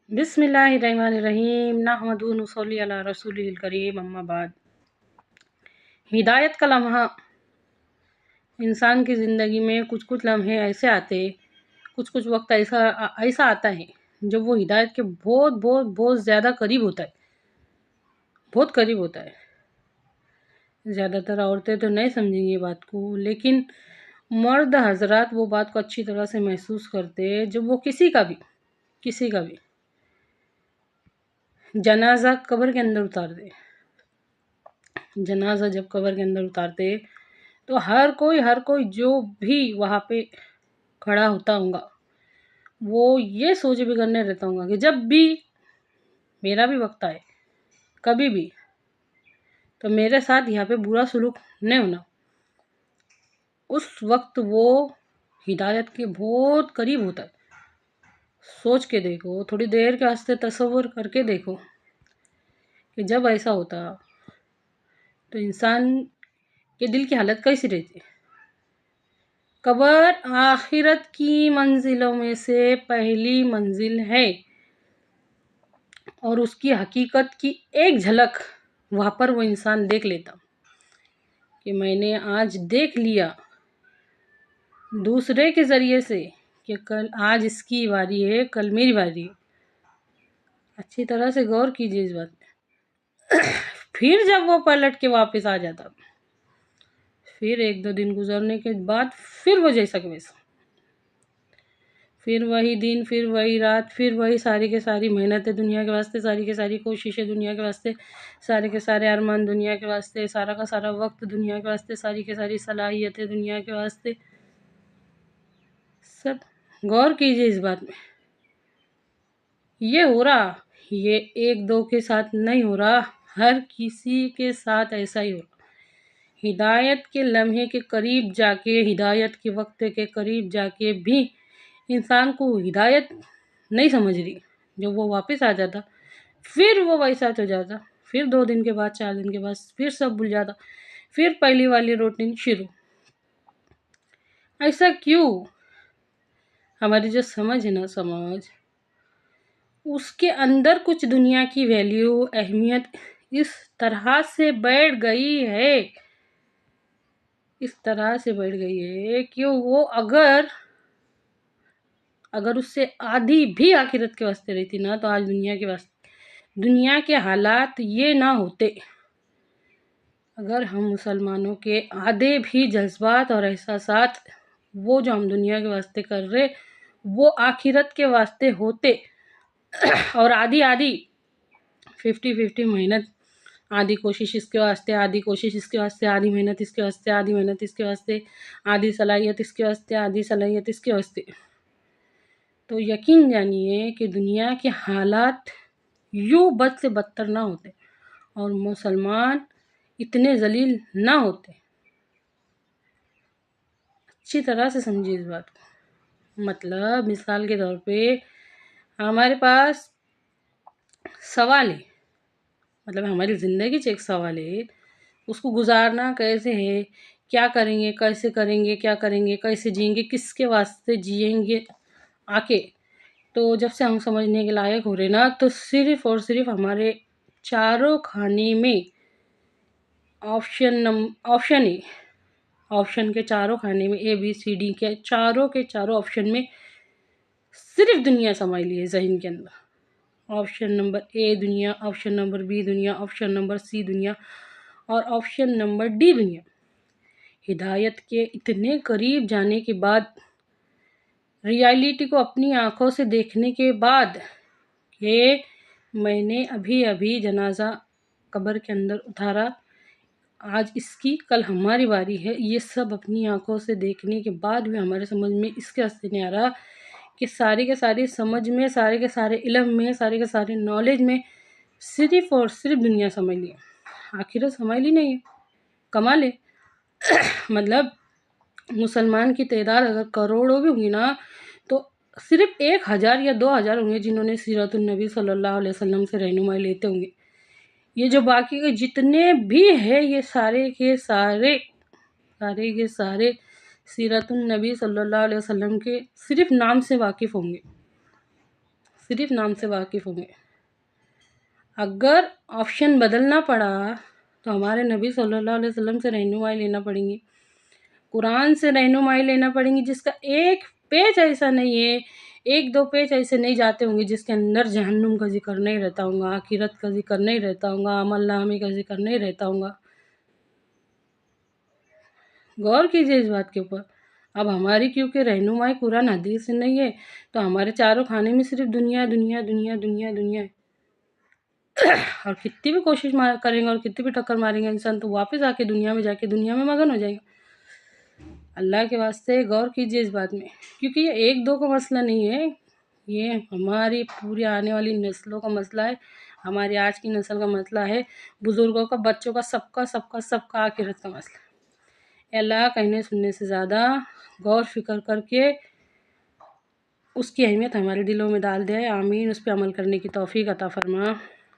بسم اللہ الرحمن الرحیم نحمدہ ونصلی علی رسولہ الکریم اما بعد۔ ہدایت کا لمحہ انسان کی زندگی میں کچھ لمحے ایسے آتے، کچھ وقت ایسا آتا ہے جب وہ ہدایت کے بہت زیادہ قریب ہوتا ہے، بہت قریب ہوتا ہے۔ زیادہ تر عورتیں تو نہیں سمجھیں گی بات کو، لیکن مرد حضرات وہ بات کو اچھی طرح سے محسوس کرتے جب وہ کسی کا بھی جنازہ قبر کے اندر اتارتے۔ جنازہ جب قبر کے اندر اتارتے تو ہر کوئی جو بھی وہاں پہ کھڑا ہوتا ہوں گا وہ یہ سوچ بھی کرنے رہتا ہوں گا کہ جب بھی میرا بھی وقت آئے کبھی بھی تو میرے ساتھ یہاں پہ برا سلوک نہیں ہونا۔ اس وقت وہ ہدایت کے بہت قریب ہوتا ہے۔ سوچ کے دیکھو، تھوڑی دیر کے واسطے تصور کر کے دیکھو کہ جب ایسا ہوتا تو انسان کے دل کی حالت کیسی رہتی۔ قبر آخرت کی منزلوں میں سے پہلی منزل ہے اور اس کی حقیقت کی ایک جھلک وہاں پر وہ انسان دیکھ لیتا کہ میں نے آج دیکھ لیا دوسرے کے ذریعے سے کہ آج اس کی واری ہے، کل میری واری ہے۔ اچھی طرح سے غور کیجیے اس بات میں۔ پھر جب وہ پلٹ کے واپس آ جاتا، پھر 1-2 دن گزرنے کے بعد پھر وہ جیسا کہ ویسا، پھر وہی دن، پھر وہی رات، پھر وہی ساری کے ساری محنتیں دنیا کے واسطے، ساری کے ساری کوششیں دنیا کے واسطے، سارے کے سارے ارمان دنیا کے واسطے، سارا کا سارا وقت دنیا کے واسطے، ساری کے ساری صلاحیتیں دنیا کے واسطے۔ سب غور کیجیے اس بات میں۔ یہ ہو رہا، یہ 1-2 کے ساتھ نہیں ہو رہا، ہر کسی کے ساتھ ایسا ہی ہو رہا۔ ہدایت کے لمحے کے قریب جا کے، ہدایت کے وقت کے قریب جا کے بھی انسان کو ہدایت نہیں سمجھ رہی۔ جب وہ واپس آ جاتا پھر وہ ویسا ہو جاتا، پھر 2 دن کے بعد، 4 دن کے بعد پھر سب بھول جاتا، پھر پہلی والی روٹین شروع۔ ایسا کیوں؟ ہماری جو سمجھ ہے نا، اس کے اندر کچھ دنیا کی ویلیو، اہمیت اس طرح سے بیٹھ گئی ہے کہ وہ اگر اس سے آدھی بھی آخرت کے واسطے رہتی نا تو آج دنیا کے حالات یہ نہ ہوتے۔ اگر ہم مسلمانوں کے آدھے بھی جذبات اور احساسات وہ جو ہم دنیا کے واسطے کر رہے وہ آخرت کے واسطے ہوتے، اور آدھی 50-50 محنت، آدھی کوشش اس کے واسطے، آدھی کوشش اس کے واسطے، آدھی محنت اس کے واسطے، آدھی محنت اس کے واسطے، آدھی صلاحیت اس کے واسطے، آدھی صلاحیت اس کے واسطے، تو یقین جانیے کہ دنیا کے حالات یوں بد سے بدتر نہ ہوتے اور مسلمان اتنے ذلیل نہ ہوتے۔ اچھی طرح سے سمجھیے اس بات کو۔ مطلب مثال کے طور پہ ہمارے پاس سوال ہے، مطلب ہماری زندگی ایک سوال ہے، اس کو گزارنا کیسے ہے، کیا کریں گے، کیسے کریں گے، کیا کریں گے، کیسے جئیں گے، کس کے واسطے جئیں گے آکے۔ تو جب سے ہم سمجھنے کے لائق ہو رہے نا تو صرف اور صرف ہمارے چاروں کھانے میں آپشن ہے، آپشن کے چاروں کھانے میں ABCD کے چاروں آپشن میں صرف دنیا سمائی ہے ذہن کے اندر۔ آپشن نمبر A دنیا، آپشن نمبر B دنیا، آپشن نمبر C دنیا اور آپشن نمبر D دنیا۔ ہدایت کے اتنے قریب جانے کے بعد، ریالٹی کو اپنی آنکھوں سے دیکھنے کے بعد کہ میں نے ابھی جنازہ قبر کے اندر اتارا، آج اس کی، کل ہماری باری ہے، یہ سب اپنی آنکھوں سے دیکھنے کے بعد بھی ہمارے سمجھ میں اس کے واسطے نہیں آ رہا کہ ساری کے ساری سمجھ میں، سارے کے سارے علم میں، سارے کے سارے نالج میں صرف اور صرف دنیا سمجھ لی، آخرت سمجھ لی نہیں ہے۔ کمال ہے۔ مطلب مسلمان کی تعداد اگر کروڑوں بھی ہوگی نا تو صرف 1000 یا 2000 ہوں گے جنہوں نے سیرت النبی صلی اللہ علیہ وسلم سے رہنمائی لیتے ہوں گے۔ یہ جو باقی کے جتنے بھی ہیں یہ سارے کے سارے سیرت النبی صلی اللہ علیہ وسلم کے صرف نام سے واقف ہوں گے، صرف نام سے واقف ہوں گے۔ اگر آپشن بدلنا پڑا تو ہمارے نبی صلی اللہ علیہ وسلم سے رہنمائی لینا پڑیں گی، قرآن سے رہنمائی لینا پڑیں گی، جس کا ایک پیج ایسا نہیں ہے، ایک دو پیج ایسے نہیں جاتے ہوں گے جس کے اندر جہنم کا ذکر نہیں رہتا ہوں گا، آخرت کا ذکر نہیں رہتا ہوں گا، عمل نامے کا ذکر نہیں رہتا ہوں گا۔ غور کیجیے اس بات کے اوپر۔ اب ہماری کیونکہ رہنمائی قرآن حدیث سے نہیں ہے تو ہمارے چاروں کھانے میں صرف دنیا دنیا دنیا دنیا دنیا ہے، اور کتنی بھی کوشش کریں گے اور کتنی بھی ٹکر ماریں گے انسان تو واپس آ کے دنیا میں جا کے دنیا میں مگن ہو جائے گا۔ اللہ کے واسطے غور کیجیے اس بات میں، کیونکہ یہ ایک دو کا مسئلہ نہیں ہے، یہ ہماری پوری آنے والی نسلوں کا مسئلہ ہے، ہماری آج کی نسل کا مسئلہ ہے، بزرگوں کا، بچوں کا، سب کا سب کا سب کا آخرت کا مسئلہ ہے۔ اے اللہ کہنے سننے سے زیادہ غور فکر کر کے اس کی اہمیت ہمارے دلوں میں ڈال دے، آمین۔ اس پہ عمل کرنے کی توفیق عطا فرما۔